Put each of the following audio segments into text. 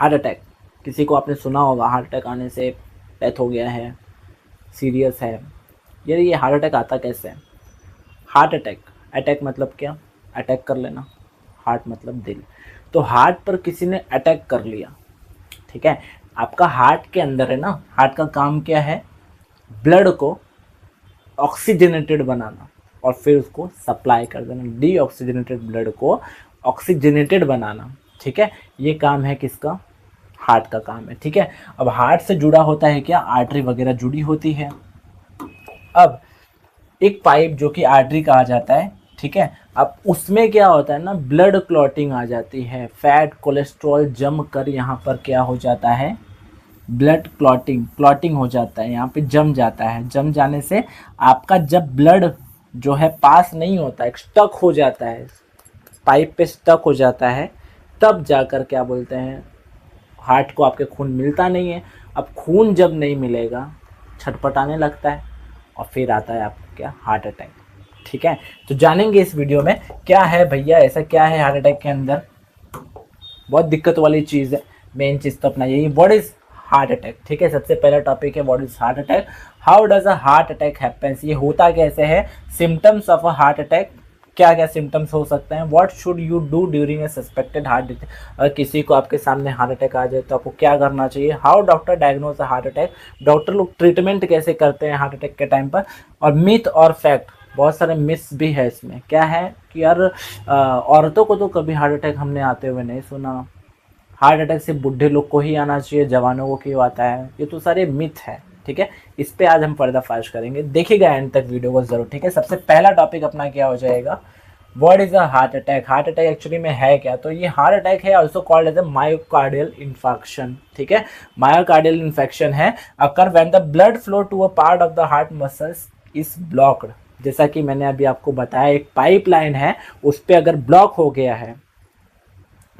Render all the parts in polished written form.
Heart attack, किसी को आपने सुना होगा हार्ट अटैक आने से डेथ हो गया है, सीरियस है। ये हार्ट अटैक आता कैसे है? हार्ट अटैक, अटैक मतलब क्या? अटैक कर लेना, हार्ट मतलब दिल। तो हार्ट पर किसी ने अटैक कर लिया, ठीक है। आपका हार्ट के अंदर है ना, हार्ट का काम क्या है? ब्लड को ऑक्सीजनेटेड बनाना और फिर उसको सप्लाई कर देना, डीऑक्सीजनेटेड ब्लड को ऑक्सीजनेटेड बनाना, ठीक है। ये काम है किसका? हार्ट का काम है, ठीक है। अब हार्ट से जुड़ा होता है क्या? आर्टरी वगैरह जुड़ी होती है। अब एक पाइप जो कि आर्टरी कहा जाता है, ठीक है। अब उसमें क्या होता है ना, ब्लड क्लॉटिंग आ जाती है, फैट कोलेस्ट्रॉल जम कर यहाँ पर क्या हो जाता है? ब्लड क्लॉटिंग, क्लॉटिंग हो जाता है, यहाँ पे जम जाता है। जम जाने से आपका जब ब्लड जो है पास नहीं होता है, स्टक हो जाता है, पाइप पे स्टक हो जाता है, तब जाकर क्या बोलते हैं, हार्ट को आपके खून मिलता नहीं है। अब खून जब नहीं मिलेगा, छटपटाने लगता है और फिर आता है आपको क्या? हार्ट अटैक, ठीक है। तो जानेंगे इस वीडियो में क्या है भैया, ऐसा क्या है हार्ट अटैक के अंदर। बहुत दिक्कत वाली चीज़ है, मेन चीज़ तो अपना यही, व्हाट इज हार्ट अटैक, ठीक है। सबसे पहला टॉपिक है what is heart attack. How does a heart attack happens, ये होता कैसे है। Symptoms of a heart attack, क्या क्या सिम्टम्स हो सकते हैं। What should you do during a suspected heart attack, अगर किसी को आपके सामने हार्ट अटैक आ जाए तो आपको क्या करना चाहिए। How doctor diagnose a heart attack, doctor लोग ट्रीटमेंट कैसे करते हैं हार्ट अटैक के टाइम पर। और मिथ और फैक्ट, बहुत सारे मिथ्स भी है इसमें। क्या है कि यार औरतों को तो कभी हार्ट अटैक हमने आते हुए नहीं सुना, हार्ट अटैक सिर्फ बुढ़े लोग को ही आना चाहिए, जवानों को क्यों आता है। ये तो सारे मिथ है, ठीक है। इस पे आज हम पर्दाफाश करेंगे, देखिएगा एंड तक वीडियो को जरूर, ठीक है। सबसे पहला टॉपिक अपना क्या हो जाएगा, what is a heart attack. Heart attack actually में है क्या? तो ये हार्ट अटैक है also called as a myocardial infection, ठीक है। मायोकार्डियल इन्फेक्शन है occur when the blood flow to a part of the heart muscles is blocked. जैसा कि मैंने अभी आपको बताया, एक पाइपलाइन है, उस पर अगर ब्लॉक हो गया है,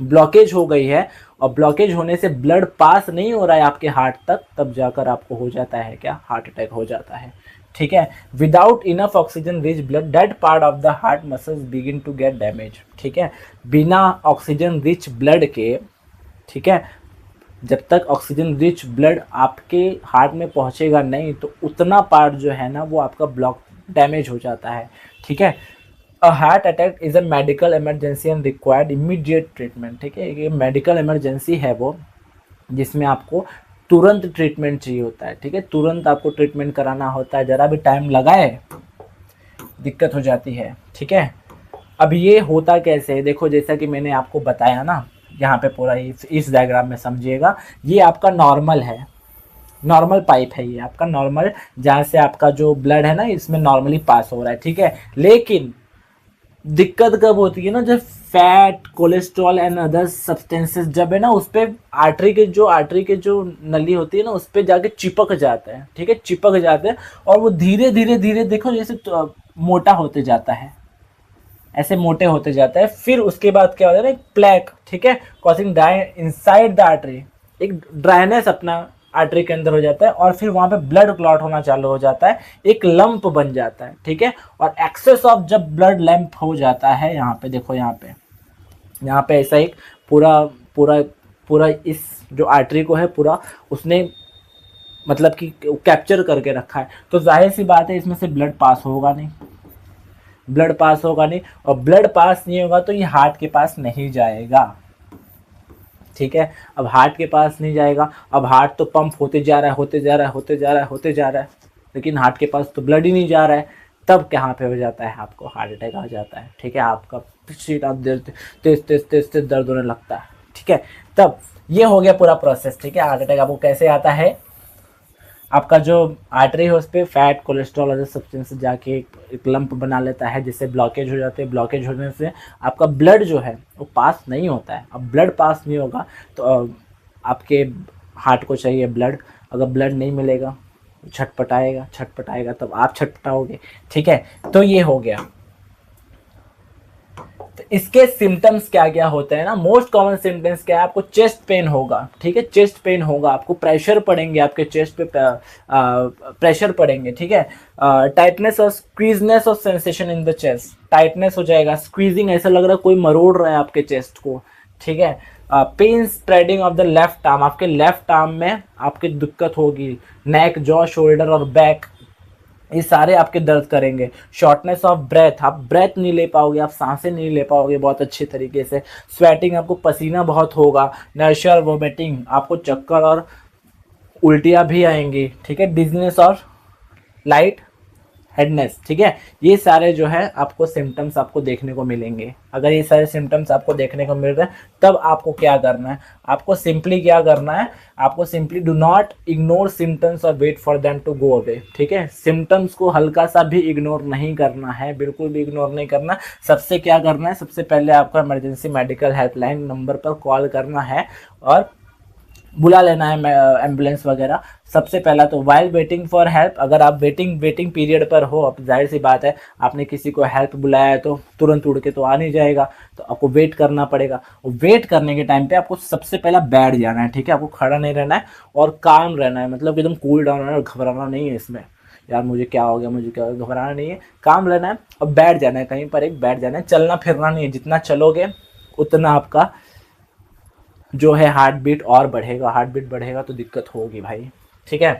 ब्लॉकेज हो गई है, और ब्लॉकेज होने से ब्लड पास नहीं हो रहा है आपके हार्ट तक, तब जाकर आपको हो जाता है क्या? हार्ट अटैक हो जाता है, ठीक है। Without enough oxygen rich blood that part of the heart muscles begin to get damage, ठीक है। बिना ऑक्सीजन रिच ब्लड के, ठीक है, जब तक ऑक्सीजन रिच ब्लड आपके हार्ट में पहुंचेगा नहीं, तो उतना पार्ट जो है ना वो आपका ब्लॉक डैमेज हो जाता है, ठीक है। अ heart attack is a medical emergency and required immediate treatment, ठीक है। ये मेडिकल इमरजेंसी है वो, जिसमें आपको तुरंत ट्रीटमेंट चाहिए होता है, ठीक है। तुरंत आपको ट्रीटमेंट कराना होता है, जरा भी टाइम लगाए दिक्कत हो जाती है, ठीक है। अब ये होता कैसे है, देखो जैसा कि मैंने आपको बताया ना, यहाँ पे पूरा इस डायग्राम में समझिएगा। ये आपका नॉर्मल है, नॉर्मल पाइप है ये आपका, नॉर्मल, जहाँ से आपका जो ब्लड है ना इसमें नॉर्मली पास हो रहा है, ठीक है। लेकिन दिक्कत कब होती है ना, जब fat cholesterol and other substances जब है ना उस पे आर्टरी के जो नली होती है ना उस पे जाके चिपक जाता है, ठीक है, चिपक जाते हैं। और वो धीरे धीरे धीरे देखो जैसे मोटा होते जाता है, ऐसे मोटे होते जाता है। फिर उसके बाद क्या होता है ना, एक प्लेक, ठीक है, causing dry inside the artery, एक ड्राइनेस अपना आर्टरी के अंदर हो जाता है, और फिर वहां पे ब्लड क्लॉट होना चालू हो जाता है, एक लंप बन जाता है, ठीक है। और एक्सेस ऑफ जब ब्लड लैंप हो जाता है, यहाँ पे देखो, यहाँ पे ऐसा एक पूरा पूरा पूरा इस जो आर्टरी को है पूरा उसने मतलब कि कैप्चर करके रखा है, तो जाहिर सी बात है इसमें से ब्लड पास होगा नहीं, ब्लड पास होगा नहीं, और ब्लड पास नहीं होगा तो ये हार्ट के पास नहीं जाएगा, ठीक है। अब हार्ट के पास नहीं जाएगा, अब हार्ट तो पंप होते जा रहा है, होते जा रहा है, होते जा रहा है, होते जा रहा है, लेकिन हार्ट के पास तो ब्लड ही नहीं जा रहा है। तब कहाँ पे हो जाता है, आपको हार्ट अटैक आ जाता है, ठीक है। आपका सीट आप तेज तेज तेज तेज तेज दर्द होने लगता है, ठीक है। तब ये हो गया पूरा प्रोसेस, ठीक है। हार्ट अटैक आपको कैसे आता है, आपका जो आर्टरी है उस पर फैट कोलेस्ट्रॉल और सब्सटेंस जाके एक लंप बना लेता है, जिससे ब्लॉकेज हो जाते हैं। ब्लॉकेज होने से आपका ब्लड जो है वो पास नहीं होता है। अब ब्लड पास नहीं होगा तो आपके हार्ट को चाहिए ब्लड, अगर ब्लड नहीं मिलेगा छटपटाएगा, छटपटाएगा तब आप छटपटाओगे, ठीक है। तो ये हो गया। तो इसके सिम्टम्स क्या क्या होते हैं ना, मोस्ट कॉमन सिम्टम्स क्या है, आपको चेस्ट पेन होगा, ठीक है, चेस्ट पेन होगा, आपको प्रेशर पड़ेंगे, आपके चेस्ट पे प्रेशर पड़ेंगे, ठीक है। टाइटनेस और squeezeness of sensation in the chest, tightness हो जाएगा, स्क्वीजिंग, ऐसा लग रहा है कोई मरोड़ रहा है आपके चेस्ट को, ठीक है। Pain spreading of the left arm, आपके लेफ्ट आर्म में आपकी दिक्कत होगी, नेक, जॉ, शोल्डर और बैक, ये सारे आपके दर्द करेंगे। शॉर्टनेस ऑफ ब्रेथ, आप ब्रेथ नहीं ले पाओगे, आप सांसें नहीं ले पाओगे बहुत अच्छे तरीके से। स्वेटिंग, आपको पसीना बहुत होगा। नर्शिया और वोमिटिंग, आपको चक्कर और उल्टियाँ भी आएंगी, ठीक है। डिजनेस और लाइट हेडनेस, ठीक है। ये सारे जो है आपको सिम्टम्स आपको देखने को मिलेंगे। अगर ये सारे सिम्टम्स आपको देखने को मिल रहे हैं तब आपको क्या करना है, आपको सिंपली क्या करना है, आपको simply do not ignore symptoms और wait for them to go away, ठीक है। सिम्टम्स को हल्का सा भी इग्नोर नहीं करना है, बिल्कुल भी इग्नोर नहीं करना। सबसे क्या करना है, सबसे पहले आपको इमरजेंसी मेडिकल हेल्पलाइन नंबर पर कॉल करना है और बुला लेना है एम्बुलेंस वगैरह। सबसे पहला तो वाइल वेटिंग फॉर हेल्प, अगर आप वेटिंग पीरियड पर हो, अब जाहिर सी बात है आपने किसी को हेल्प बुलाया है तो तुरंत उड़ के तो आ नहीं जाएगा, तो आपको वेट करना पड़ेगा। और वेट करने के टाइम पे आपको सबसे पहला बैठ जाना है, ठीक है। आपको खड़ा नहीं रहना है और काम रहना है, मतलब एकदम कूल डाउन रहना है, घबराना नहीं है इसमें, यार मुझे क्या हो गया, मुझे क्या हो गया, घबराना नहीं है, काम रहना है और बैठ जाना है, कहीं पर एक बैठ जाना है। चलना फिरना नहीं है, जितना चलोगे उतना आपका जो है हार्ट बीट और बढ़ेगा, हार्ट बीट बढ़ेगा तो दिक्कत होगी भाई, ठीक है।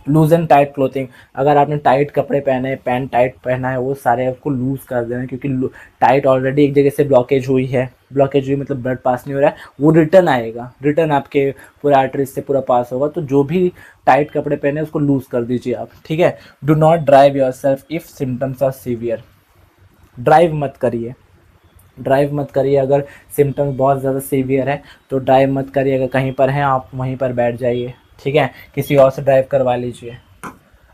लूज एंड टाइट क्लोथिंग, अगर आपने टाइट कपड़े पहने, पैंट टाइट पहना है, वो सारे आपको लूज कर देना, क्योंकि टाइट ऑलरेडी एक जगह से ब्लॉकेज हुई है, ब्लॉकेज हुई मतलब ब्लड पास नहीं हो रहा है, वो रिटर्न आएगा, रिटर्न आपके पूरे आर्टरीज से पूरा पास होगा। तो जो भी टाइट कपड़े पहने उसको लूज कर दीजिए आप, ठीक है। Do not drive yourself if symptoms are severe, drive मत करिए, ड्राइव मत करिए, अगर सिम्टम्स बहुत ज़्यादा सीवियर है तो ड्राइव मत करिए। अगर कहीं पर हैं आप वहीं पर बैठ जाइए, ठीक है, किसी और से ड्राइव करवा लीजिए।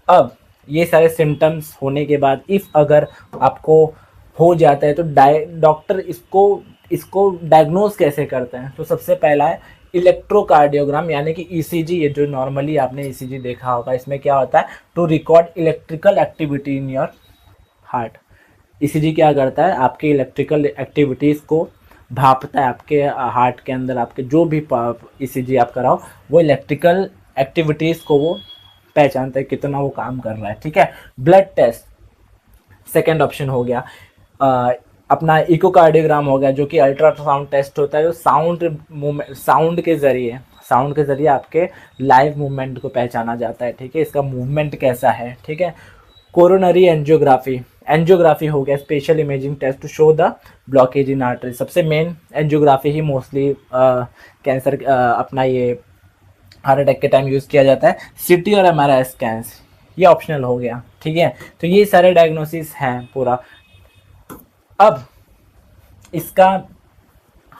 अब ये सारे सिम्टम्स होने के बाद इफ़ अगर आपको हो जाता है तो डॉक्टर इसको डायग्नोज कैसे करते हैं, तो सबसे पहला है इलेक्ट्रोकार्डियोग्राम, यानी कि ईसीजी। ये जो नॉर्मली आपने ईसीजी देखा होगा, इसमें क्या होता है, to record electrical activity in your heart. ECG क्या करता है, आपके इलेक्ट्रिकल एक्टिविटीज़ को भापता है, आपके हार्ट के अंदर आपके जो भी ईसीजी आप कराओ वो इलेक्ट्रिकल एक्टिविटीज़ को वो पहचानता है कितना वो काम कर रहा है, ठीक है। ब्लड टेस्ट सेकेंड ऑप्शन हो गया। अपना इकोकार्डियोग्राम हो गया, जो कि अल्ट्रासाउंड टेस्ट होता है, जो साउंड के ज़रिए आपके लाइव मूवमेंट को पहचाना जाता है, ठीक है, इसका मूवमेंट कैसा है, ठीक है। कोरोनरी एंजियोग्राफी हो गया, special imaging test to show the blockage in artery. सबसे मेन एंजियोग्राफी ही मोस्टली कैंसर अपना ये हार्ट अटैक के टाइम यूज़ किया जाता है। सीटी और एमआरआई स्कैन्स ये ऑप्शनल हो गया, ठीक है। तो ये सारे डायग्नोसिस हैं पूरा। अब इसका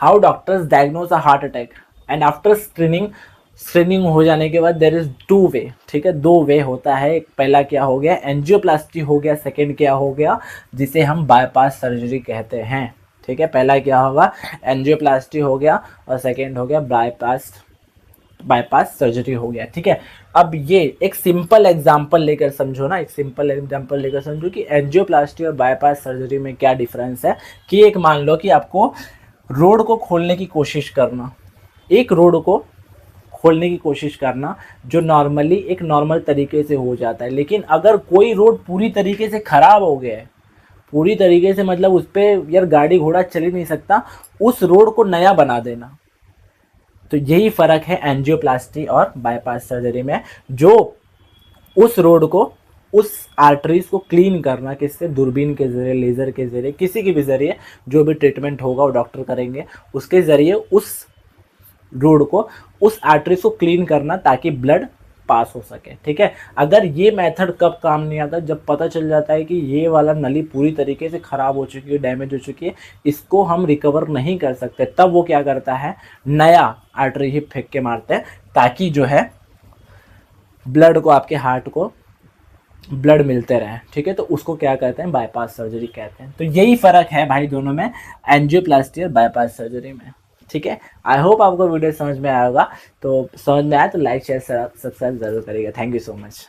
how doctors diagnose a heart attack and after screening हो जाने के बाद देयर इज 2 वे, ठीक है, 2 वे होता है। एक पहला क्या हो गया, एंजियोप्लास्टी हो गया, सेकंड क्या हो गया, जिसे हम बाईपास सर्जरी कहते हैं, ठीक है। पहला क्या होगा, एंजियोप्लास्टी हो गया और सेकंड हो गया बाईपास सर्जरी हो गया, ठीक है। अब ये एक सिंपल एग्जांपल लेकर समझो ना, एक सिंपल एग्जांपल लेकर समझो कि एंजियोप्लास्टी और बाईपास सर्जरी में क्या डिफरेंस है। कि एक मान लो कि आपको रोड को खोलने की कोशिश करना, एक रोड को खोलने की कोशिश करना जो नॉर्मली एक नॉर्मल तरीके से हो जाता है, लेकिन अगर कोई रोड पूरी तरीके से ख़राब हो गया है, पूरी तरीके से मतलब उस पर यार गाड़ी घोड़ा चल ही नहीं सकता, उस रोड को नया बना देना, तो यही फ़र्क है एंजियोप्लास्टी और बाईपास सर्जरी में। जो उस रोड को, उस आर्टरीज को क्लीन करना, किससे, दूरबीन के ज़रिए, लेज़र के ज़रिए, किसी के भी ज़रिए, जो भी ट्रीटमेंट होगा वो डॉक्टर करेंगे, उसके ज़रिए उस रोड को, उस आर्टरीज को क्लीन करना ताकि ब्लड पास हो सके, ठीक है। अगर ये मेथड कब काम नहीं आता, जब पता चल जाता है कि ये वाला नली पूरी तरीके से ख़राब हो चुकी है, डैमेज हो चुकी है, इसको हम रिकवर नहीं कर सकते, तब वो क्या करता है, नया आर्टरी ही फेंक के मारते हैं ताकि जो है ब्लड को, आपके हार्ट को ब्लड मिलते रहे, ठीक है। तो उसको क्या कहते हैं, बाईपास सर्जरी कहते हैं। तो यही फ़र्क है भाई दोनों में, एंजियोप्लास्टी और बाईपास सर्जरी में, ठीक है। आई होप आपको वीडियो समझ में आया होगा, तो समझ में आया तो लाइक शेयर सब्सक्राइब जरूर करिएगा। Thank you so much.